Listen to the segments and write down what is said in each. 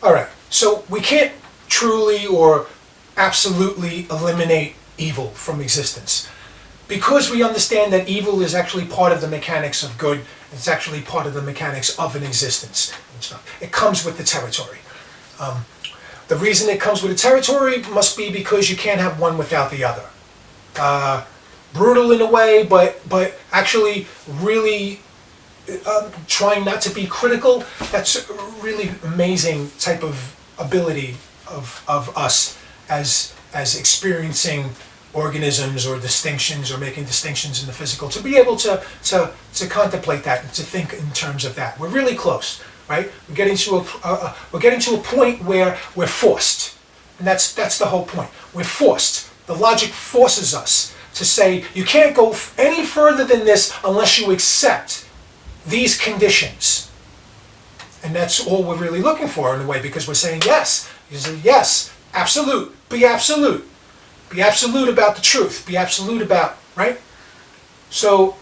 All right, so we can't truly or absolutely eliminate evil from existence. Because we understand that evil is actually part of the mechanics of good, it's actually part of the mechanics of an existence and stuff. It comes with the territory. The reason it comes with the territory must be because you can't have one without the other. Brutal in a way, but actually really trying not to be critical. That's a really amazing type of ability of us as experiencing organisms or distinctions or making distinctions in the physical, to be able to contemplate that and to think in terms of that. We're really close, right? We're getting to a point where we're forced, and that's the whole point. We're forced. The logic forces us to say you can't go any further than this unless you accept these conditions, and that's all we're really looking for in a way, because we're saying yes. You say yes, absolute. Be absolute. Be absolute about the truth. Be absolute about, right? So,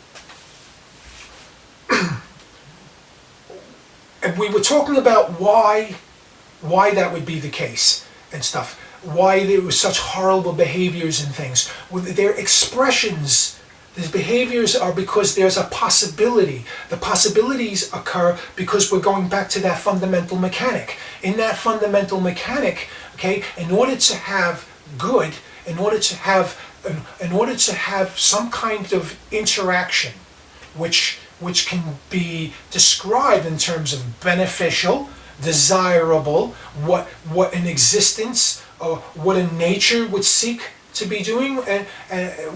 and we were talking about why that would be the case and stuff. Why there was such horrible behaviors and things. Their expressions, these behaviors are because there's a possibility. The possibilities occur because we're going back to that fundamental mechanic. In that fundamental mechanic, okay, in order to have good, in order to have some kind of interaction, which can be described in terms of beneficial, desirable, what an existence or what a nature would seek to be doing,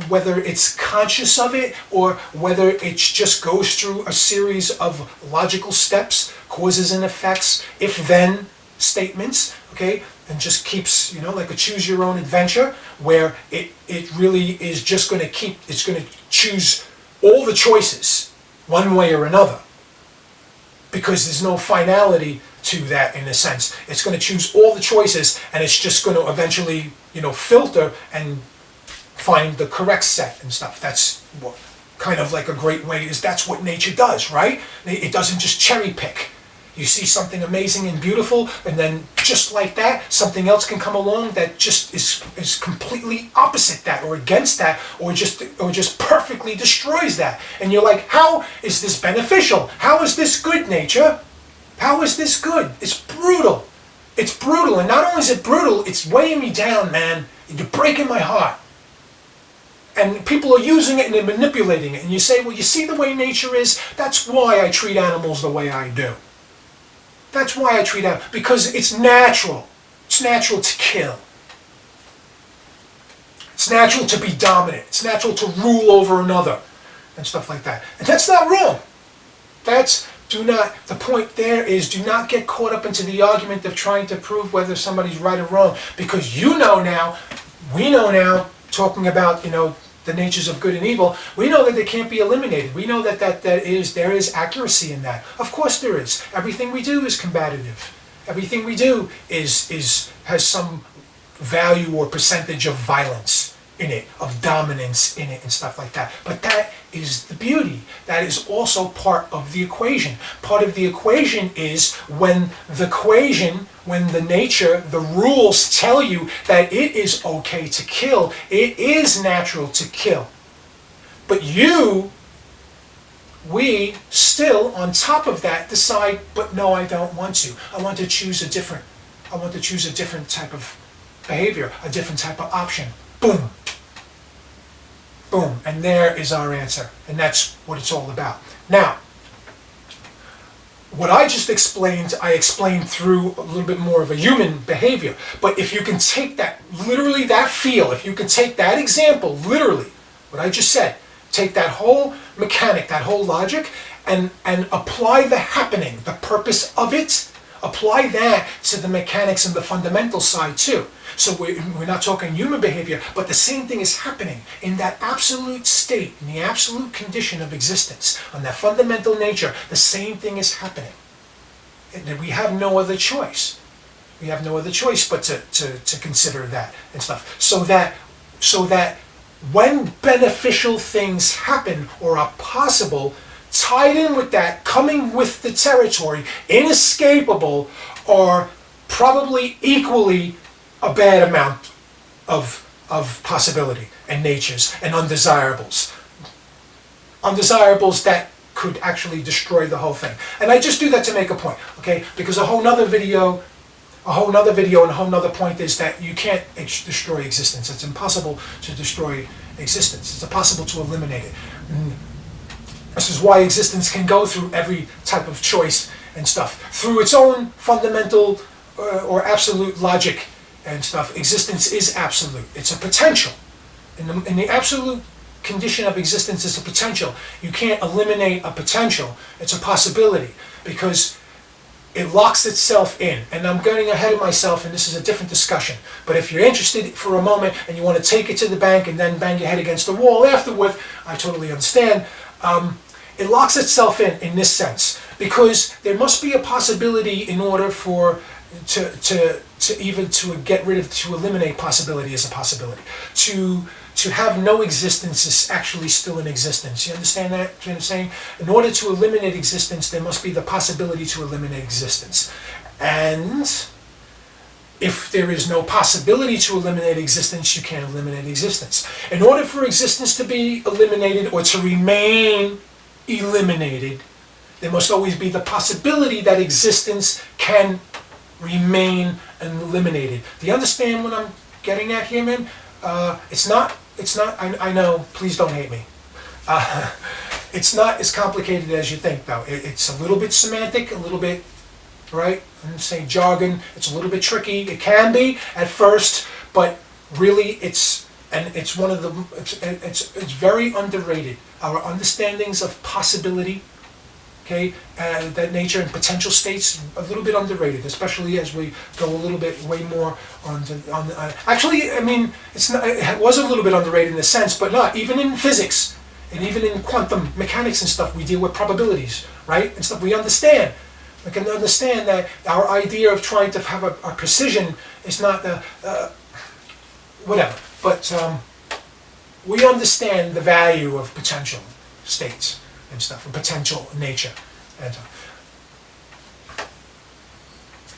whether it's conscious of it or whether it just goes through a series of logical steps, causes and effects, if-then statements, okay, and just keeps, like a choose your own adventure, where it really is just going to choose all the choices one way or another, because there's no finality to that in a sense. It's going to choose all the choices, and it's just going to eventually, filter and find the correct set and stuff. That's what kind of like a great way is. That's what nature does, right? It doesn't just cherry pick. You see something amazing and beautiful, and then just like that, something else can come along that just is completely opposite that, or against that, or just perfectly destroys that. And you're like, how is this beneficial? How is this good, nature? How is this good? It's brutal. It's brutal, and not only is it brutal, it's weighing me down, man. You're breaking my heart. And people are using it and they're manipulating it. And you say, well, you see the way nature is? That's why I treat animals the way I do. That's why I treat animals, because it's natural. It's natural to kill. It's natural to be dominant. It's natural to rule over another and stuff like that. And that's not wrong. The point there is, do not get caught up into the argument of trying to prove whether somebody's right or wrong, because we know now, talking about, the natures of good and evil, we know that they can't be eliminated. We know that there is accuracy in that. Of course there is. Everything we do is combative. Everything we do has some value or percentage of violence in it, of dominance in it and stuff like that. But that is the beauty. That is also part of the equation. Part of the equation is when the nature, the rules tell you that it is okay to kill, it is natural to kill. But we still, on top of that, decide, but no, I don't want to. I want to choose a different type of behavior, a different type of option. Boom. Boom. And there is our answer. And that's what it's all about. Now, what I just explained, I explained through a little bit more of a human behavior. But if you can take that, literally that feel, if you can take that example, literally, what I just said, take that whole mechanic, that whole logic, and apply the happening, the purpose of it, apply that to the mechanics and the fundamental side too. So we're not talking human behavior, but the same thing is happening in that absolute state, in the absolute condition of existence, on that fundamental nature. The same thing is happening. And we have no other choice. We have no other choice but to consider that and stuff. So that when beneficial things happen or are possible, tied in with that, coming with the territory, inescapable, are probably equally a bad amount of possibility and natures and undesirables. Undesirables that could actually destroy the whole thing. And I just do that to make a point, okay? Because a whole nother video and a whole nother point is that you can't destroy existence. It's impossible to destroy existence. It's impossible to eliminate it. And this is why existence can go through every type of choice and stuff. Through its own fundamental or absolute logic and stuff, existence is absolute. It's a potential. In the absolute condition of existence is a potential. You can't eliminate a potential. It's a possibility because it locks itself in. And I'm getting ahead of myself, and this is a different discussion. But if you're interested for a moment and you want to take it to the bank and then bang your head against the wall afterward, I totally understand. It locks itself in this sense because there must be a possibility in order for to get rid of, to eliminate possibility as a possibility. To have no existence is actually still in existence. You understand that? You know what I'm saying? In order to eliminate existence, there must be the possibility to eliminate existence. And if there is no possibility to eliminate existence, you can't eliminate existence. In order for existence to be eliminated or to remain eliminated, there must always be the possibility that existence can remain eliminated. Do you understand what I'm getting at here, man? It's not, I know, please don't hate me. It's not as complicated as you think, though. It's a little bit semantic, a little bit, right? I'm saying jargon. It's a little bit tricky. It can be at first, but really it's one of the, it's very underrated. Our understandings of possibility, okay, that nature and potential states, a little bit underrated, especially as we go a little bit way more on actually, I mean, it was a little bit underrated in a sense, but not even in physics and even in quantum mechanics and stuff. We deal with probabilities, right, and stuff. We understand. We can understand that our idea of trying to have a precision is not whatever, but we understand the value of potential states and stuff, and potential nature. And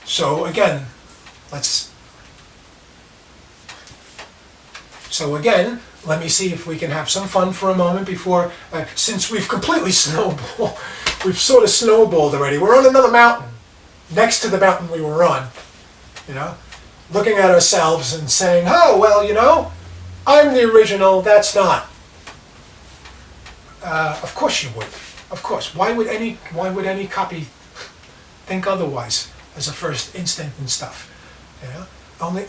so again, let me see if we can have some fun for a moment before, since we've completely we've sort of snowballed already. We're on another mountain, next to the mountain we were on, you know, looking at ourselves and saying, oh, well, you know, I'm the original, that's not. Of course you would. Of course. Why would any copy think otherwise as a first instinct and stuff? You know?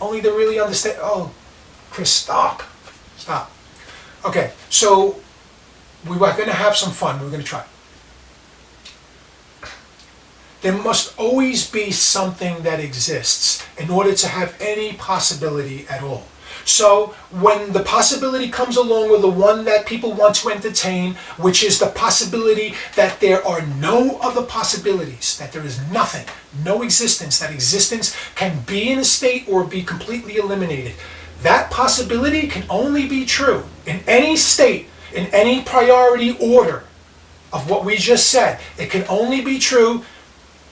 Only to really understand. Oh, Chris, stop. Okay, so we were going to have some fun. We're going to try. There must always be something that exists in order to have any possibility at all. So when the possibility comes along with the one that people want to entertain, which is the possibility that there are no other possibilities, that there is nothing, no existence, that existence can be in a state or be completely eliminated, that possibility can only be true in any state, in any priority order of what we just said. It can only be true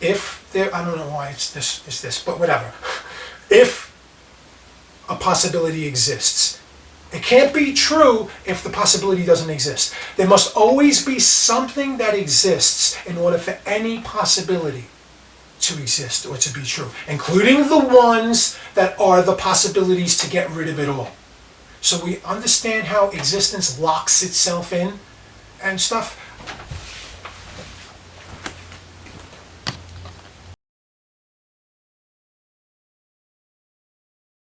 if there, I don't know why it's this, but whatever. If a possibility exists. It can't be true if the possibility doesn't exist. There must always be something that exists in order for any possibility to exist or to be true, including the ones that are the possibilities to get rid of it all. So we understand how existence locks itself in and stuff.